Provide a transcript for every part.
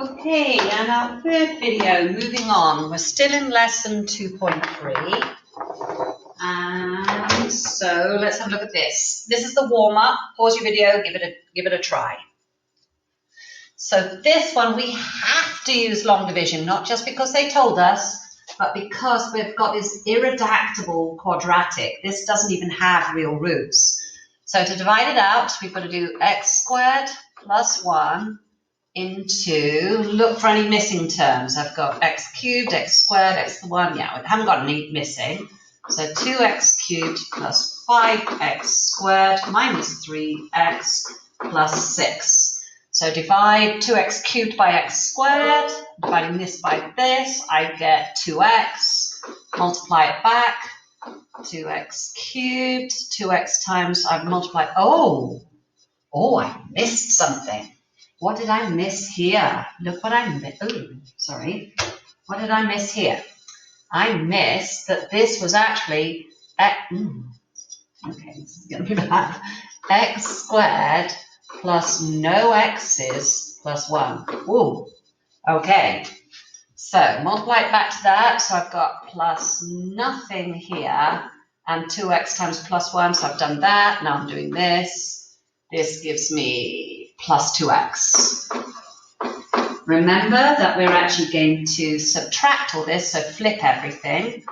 Okay, and our third video, moving on. We're still in lesson 2.3. And so let's have a look at this. This is the warm-up. Pause your video, give it a try. So this one we have to use long division, not just because they told us, but because we've got this irreducible quadratic. This doesn't even have real roots. So to divide it out, we've got to do x squared plus 1 into, look for any missing terms. I've got x cubed, x squared, x to the 1. Yeah, I haven't got any missing. So 2x cubed plus 5x squared minus 3x plus 6. So divide 2x cubed by x squared, dividing this by this, I get 2x, multiply it back, 2x cubed, 2x times, I've multiplied, oh, I missed something. What did I miss here? Look what I missed, oh, sorry. What did I miss here? I missed that this was actually, okay, this is going to be bad, x squared plus no x's plus 1. Ooh, okay. So multiply it back to that. So I've got plus nothing here and 2x times plus 1. So I've done that. Now I'm doing this. This gives me plus 2x. Remember that we're actually going to subtract all this. So flip everything.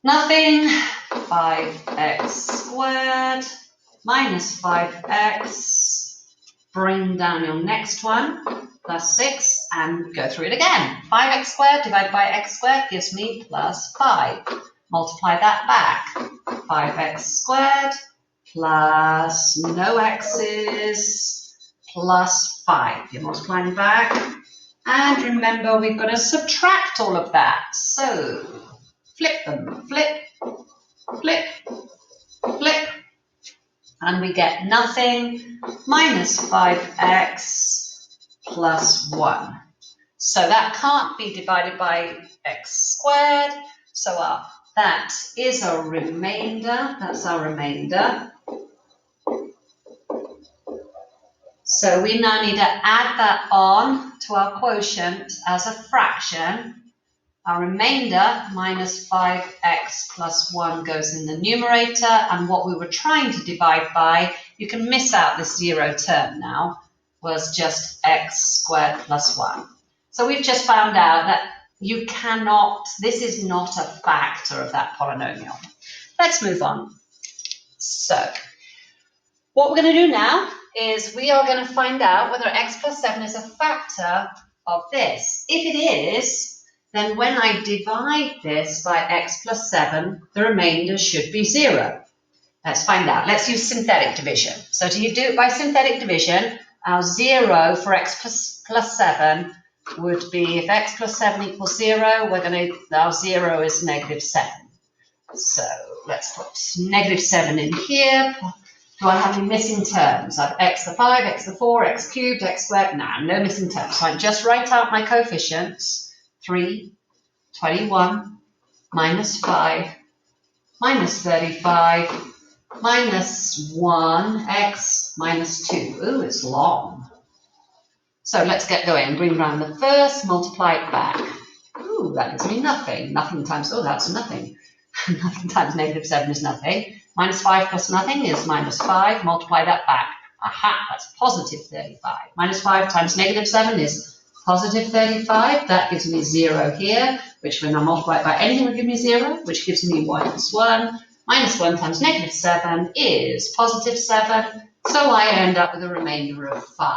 Nothing. 5x squared minus 5x. Bring down your next one, plus 6, and go through it again. 5x squared divided by x squared gives me plus 5. Multiply that back. 5x squared plus no x's plus 5. You're multiplying back. And remember, we've got to subtract all of that. So flip them. Flip, flip, flip. And we get nothing minus 5x plus 1. So that can't be divided by x squared. So that is a remainder. That's our remainder. So we now need to add that on to our quotient as a fraction. Our remainder, minus 5x plus 1, goes in the numerator, and what we were trying to divide by, you can miss out this 0 term now, was just x squared plus 1. So we've just found out that you cannot, this is not a factor of that polynomial. Let's move on. So what we're going to do now is we are going to find out whether x plus 7 is a factor of this. If it is, then when I divide this by x plus 7, the remainder should be 0. Let's find out. Let's use synthetic division. So to do it by synthetic division, our 0 for x plus 7 would be, if x plus 7 equals 0, our 0 is negative 7. So let's put negative 7 in here. Do I have any missing terms? I have x to the 5, x to the 4, x cubed, x squared. No missing terms. So I just write out my coefficients. 3, 21, minus 5, minus 35, minus 1, x, minus 2. Ooh, it's long. So let's get going. Bring around the first, multiply it back. Ooh, that gives me nothing. Nothing times, oh, that's nothing. Nothing times negative 7 is nothing. Minus 5 plus nothing is minus 5. Multiply that back. Aha, that's positive 35. Minus 5 times negative 7 is positive 35, that gives me 0 here, which when I multiply it by anything will give me 0, which gives me minus 1. Minus 1 times negative 7 is positive 7, so I end up with a remainder of 5.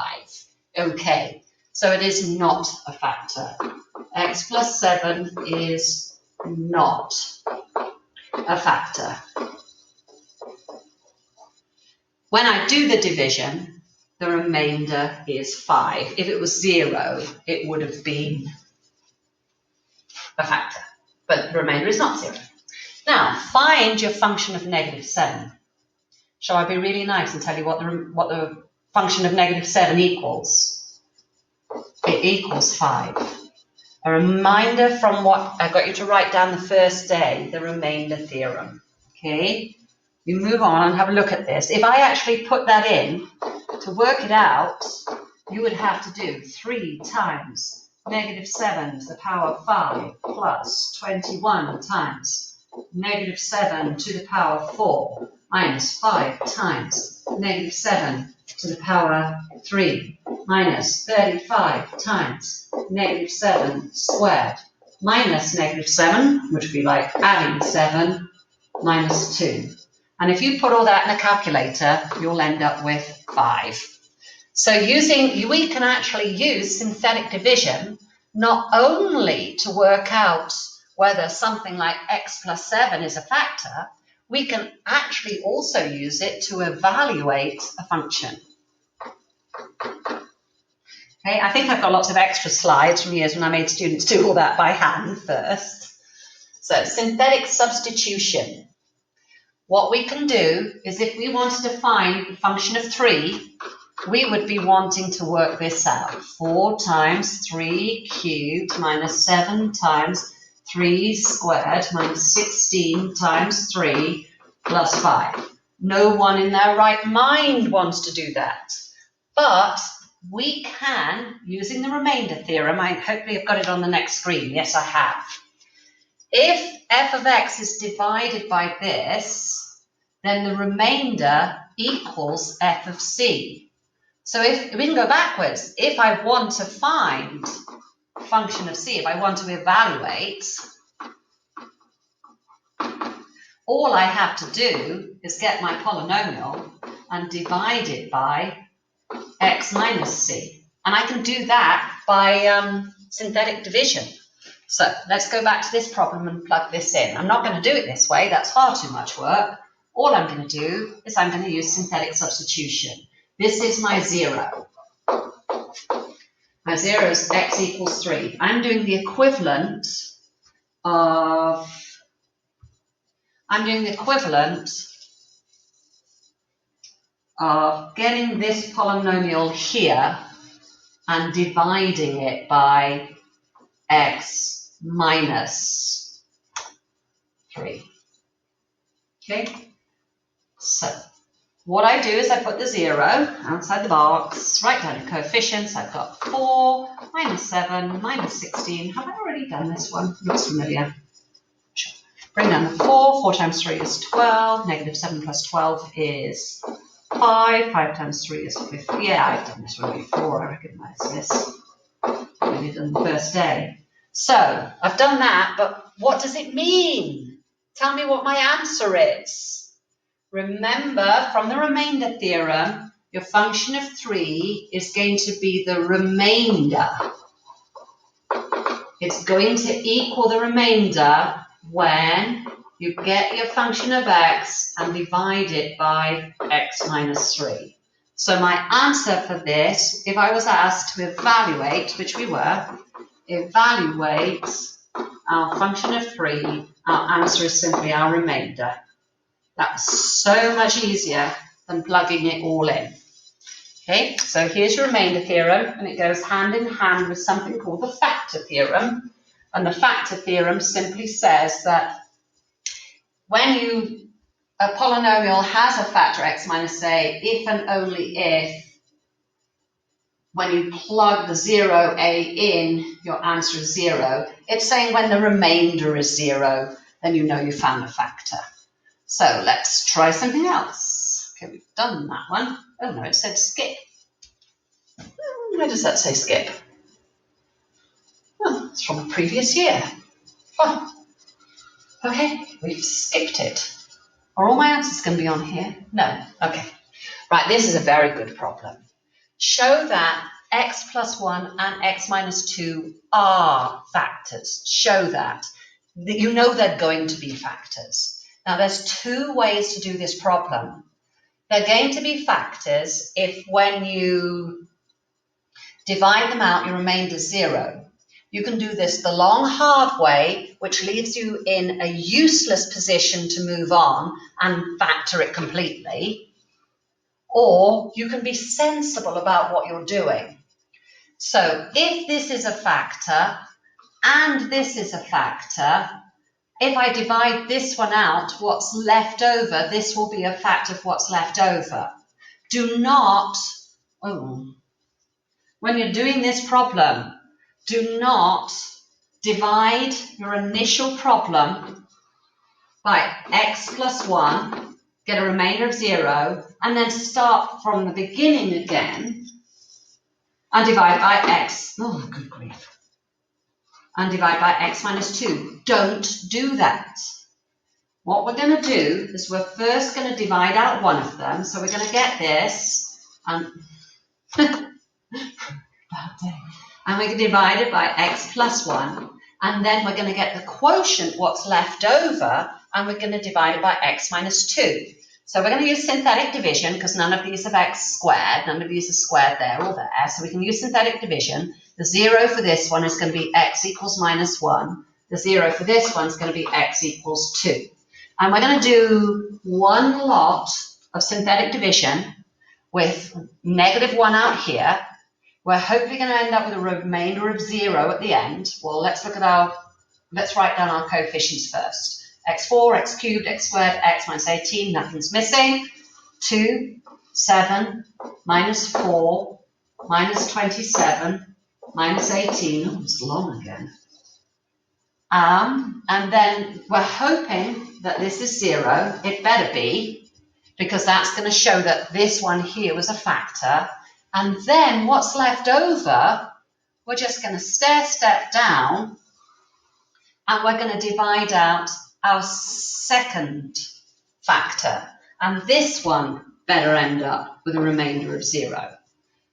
Okay, so it is not a factor. X plus 7 is not a factor. When I do the division, the remainder is 5. If it was 0, it would have been a factor. But the remainder is not 0. Now, find your function of negative 7. Shall I be really nice and tell you what the function of negative 7 equals? It equals 5. A reminder from what I got you to write down the first day, the remainder theorem. Okay? we move on and have a look at this. If I actually put that in, to work it out, you would have to do 3 times -7 to the power 5 plus 21 times -7 to the power 4 minus 5 times -7 to the power 3 minus 35 times -7 squared minus -7, which would be like adding 7, minus 2. And if you put all that in a calculator, you'll end up with 5. So we can actually use synthetic division not only to work out whether something like x plus 7 is a factor, we can actually also use it to evaluate a function. Okay, I think I've got lots of extra slides from years when I made students do all that by hand first. So synthetic substitution. What we can do is if we wanted to find the function of 3, we would be wanting to work this out. 4 times 3 cubed minus 7 times 3 squared minus 16 times 3 plus 5. No one in their right mind wants to do that. But we can, using the remainder theorem, hopefully I've got it on the next screen. Yes, I have. If f of x is divided by this, then the remainder equals f of c. So if we can go backwards, if I want to find a function of c, if I want to evaluate, all I have to do is get my polynomial and divide it by x minus c. And I can do that by synthetic division. So let's go back to this problem and plug this in. I'm not going to do it this way, that's far too much work. All I'm going to do is I'm going to use synthetic substitution. This is my 0. My 0 is x equals 3. I'm doing the equivalent of getting this polynomial here and dividing it by x minus 3. Okay? So, what I do is I put the 0 outside the box, write down the coefficients. I've got 4, minus 7, minus 16. Have I already done this one? Looks familiar. Sure. Bring down the 4. 4 times 3 is 12. Negative 7 plus 12 is 5. 5 times 3 is 50. Yeah, I've done this one before. I recognize this. I did it on the first day. So, I've done that, but what does it mean? Tell me what my answer is. Remember, from the remainder theorem, your function of 3 is going to be the remainder. It's going to equal the remainder when you get your function of x and divide it by x minus 3. So my answer for this, if I was asked to evaluate, which we were, evaluate our function of 3, our answer is simply our remainder. That's so much easier than plugging it all in. Okay, so here's your remainder theorem, and it goes hand in hand with something called the factor theorem. And the factor theorem simply says that when a polynomial has a factor x minus a, if and only if, when you plug the 0a in, your answer is 0. It's saying when the remainder is 0, then you know you found a factor. So let's try something else. Okay, we've done that one. Oh no, it said skip. Where does that say skip? Oh, it's from a previous year. Oh, okay, we've skipped it. Are all my answers going to be on here? No. Okay. Right, this is a very good problem. Show that x plus 1 and x minus 2 are factors. Show that. You know they're going to be factors. Now, there's 2 ways to do this problem. They're going to be factors if when you divide them out, your remainder is 0. You can do this the long, hard way, which leaves you in a useless position to move on and factor it completely. Or you can be sensible about what you're doing. So if this is a factor and this is a factor, if I divide this one out, what's left over, this will be a fact of what's left over. Do not, when you're doing this problem, do not divide your initial problem by x plus 1, get a remainder of 0, and then start from the beginning again and divide by x. Oh, good grief. And divide by x minus 2. Don't do that. What we're going to do is we're first going to divide out one of them. So we're going to get this, and we're going to divide it by x plus 1. And then we're going to get the quotient, what's left over, and we're going to divide it by x minus 2. So we're going to use synthetic division because none of these have x squared. None of these are squared there or there. So we can use synthetic division. The 0 for this one is going to be x equals minus 1. The 0 for this one is going to be x equals 2. And we're going to do one lot of synthetic division with negative 1 out here. We're hopefully going to end up with a remainder of 0 at the end. Well, let's write down our coefficients first. x4, x cubed, x squared, x minus 18, nothing's missing. 2, 7, minus 4, minus 27, minus 18, oh, it's long again. And then we're hoping that this is 0. It better be, because that's going to show that this one here was a factor. And then what's left over, we're just going to stair-step down, and we're going to divide out our second factor. And this one better end up with a remainder of 0.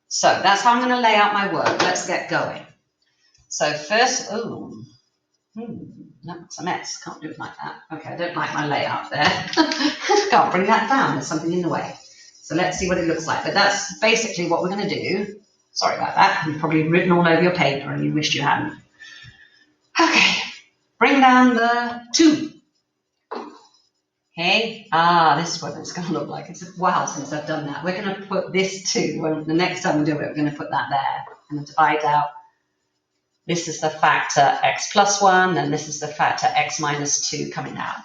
So that's how I'm going to lay out my work. Let's get going. So first, that's a mess. Can't do it like that. Okay, I don't like my layout there. Can't bring that down. There's something in the way. So let's see what it looks like. But that's basically what we're going to do. Sorry about that. You've probably written all over your paper and you wished you hadn't. Okay, bring down the 2. Okay, this is what it's going to look like. It's a while since I've done that. We're going to put this 2. Well, the next time we do it, we're going to put that there. I'm going to divide out. This is the factor x plus 1, and this is the factor x minus 2 coming out.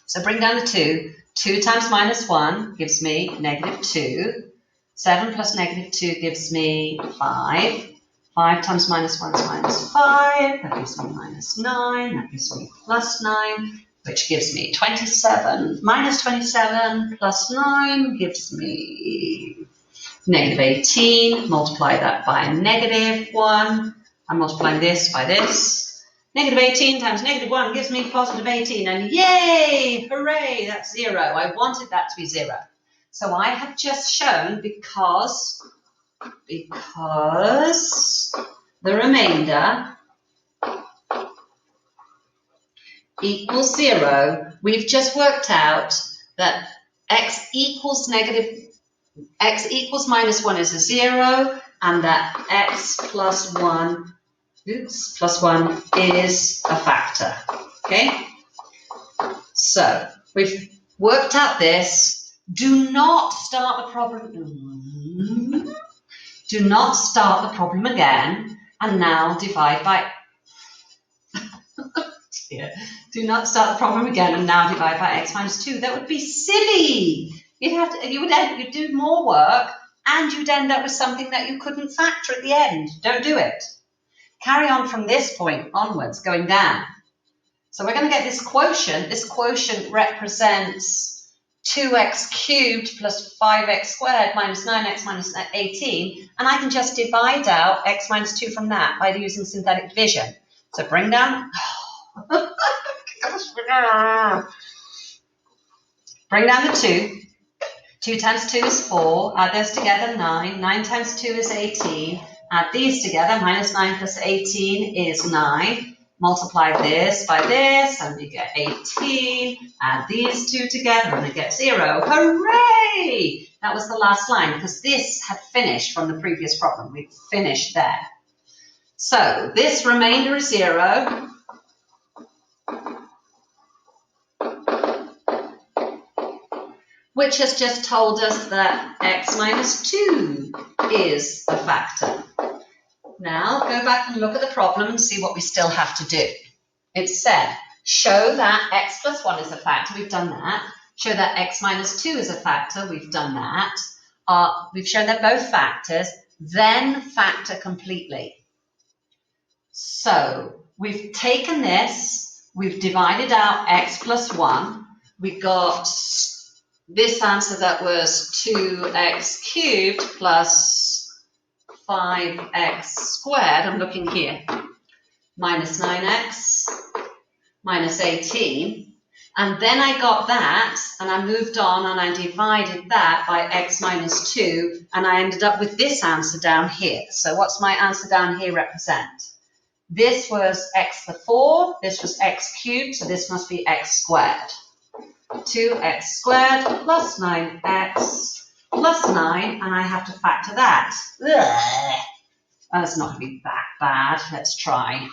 So bring down the 2. 2 times minus 1 gives me negative 2. 7 plus negative 2 gives me 5. 5 times minus 1 is minus 5. That gives me minus 9. That gives me plus 9, which gives me 27. Minus 27 plus 9 gives me negative 18. Multiply that by a negative 1. I'm multiplying this by this. Negative 18 times negative 1 gives me positive 18. And yay! Hooray! That's 0. I wanted that to be 0. So I have just shown because the remainder equals 0, we've just worked out that x equals minus 1 is a 0, and that x plus 1 is a factor. Okay? So we've worked out this. Do not start the problem. Do not start the problem again and now divide by. Do not start the problem again and now divide by x minus 2. That would be silly. You'd do more work and you'd end up with something that you couldn't factor at the end. Don't do it. Carry on from this point onwards, going down. So we're going to get this quotient. This quotient represents 2x cubed plus 5x squared minus 9x minus 18. And I can just divide out x minus 2 from that by using synthetic division. So bring down... Bring down the 2. 2 times 2 is 4. Add those together, 9. 9 times 2 is 18. Add these together. Minus 9 plus 18 is 9. Multiply this by this, and we get 18. Add these 2 together, and we get 0. Hooray! That was the last line, because this had finished from the previous problem. We finished there. So this remainder is 0. Which has just told us that x minus 2 is a factor. Now, go back and look at the problem and see what we still have to do. It said, Show that x plus 1 is a factor. We've done that. Show that x minus 2 is a factor. We've done that. We've shown they're both factors. Then factor completely. So we've taken this. We've divided out x plus 1. We got this answer that was 2x cubed plus 5x squared. I'm looking here. Minus 9x minus 18. And then I got that, and I moved on, and I divided that by x minus 2, and I ended up with this answer down here. So what's my answer down here represent? This was x to the 4, this was x cubed, so this must be x squared. 2x squared plus 9x plus 9, and I have to factor that. Ugh. That's not going to be that bad. Let's try.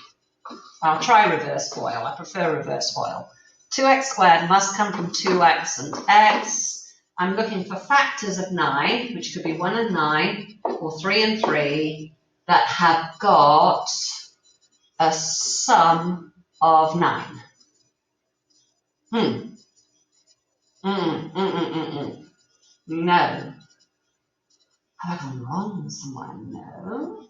I'll try reverse FOIL. I prefer reverse FOIL. 2x squared must come from 2x and x. I'm looking for factors of 9, which could be 1 and 9, or 3 and 3, that have got a sum of 9. No. Have I gone wrong somewhere? No.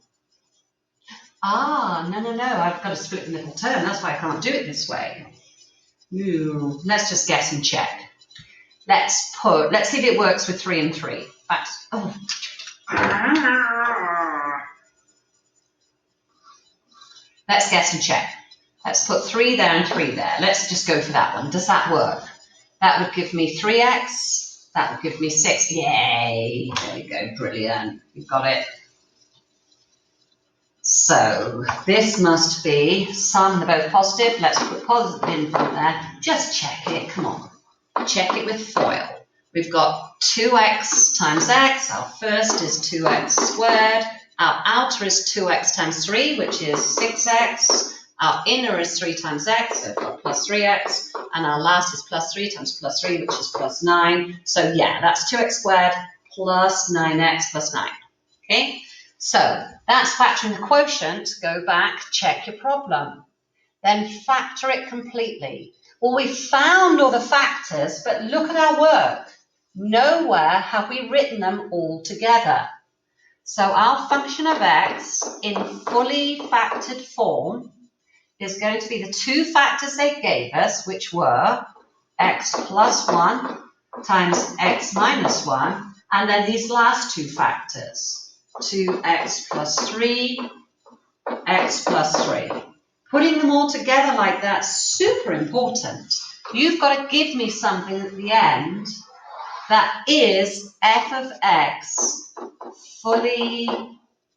No. I've got to split the middle term. That's why I can't do it this way. Ooh, let's just guess and check. Let's see if it works with 3 and 3. Let's guess and check. Let's put 3 there and 3 there. Let's just go for that one. Does that work? That would give me 3x. That would give me 6. Yay! There we go. Brilliant. You've got it. So this must be sum. They're both positive. Let's put positive in front there. Just check it. Come on. Check it with FOIL. We've got 2x times x. Our first is 2x squared. Our outer is 2x times 3, which is 6x. Our inner is 3 times x, so we've got plus 3x. And our last is plus 3 times plus 3, which is plus 9. So yeah, that's 2x squared plus 9x plus 9. Okay? So that's factoring the quotient. Go back, check your problem. Then factor it completely. Well, we found all the factors, but look at our work. Nowhere have we written them all together. So our function of x in fully factored form is going to be the two factors they gave us, which were x plus 1 times x minus 1, and then these last two factors, 2x plus 3, x plus 3. Putting them all together like that's super important. You've got to give me something at the end that is f of x fully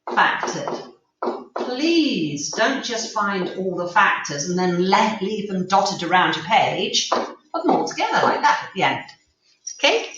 factored. Please don't just find all the factors and then leave them dotted around your page. Put them all together like that at the end. Okay?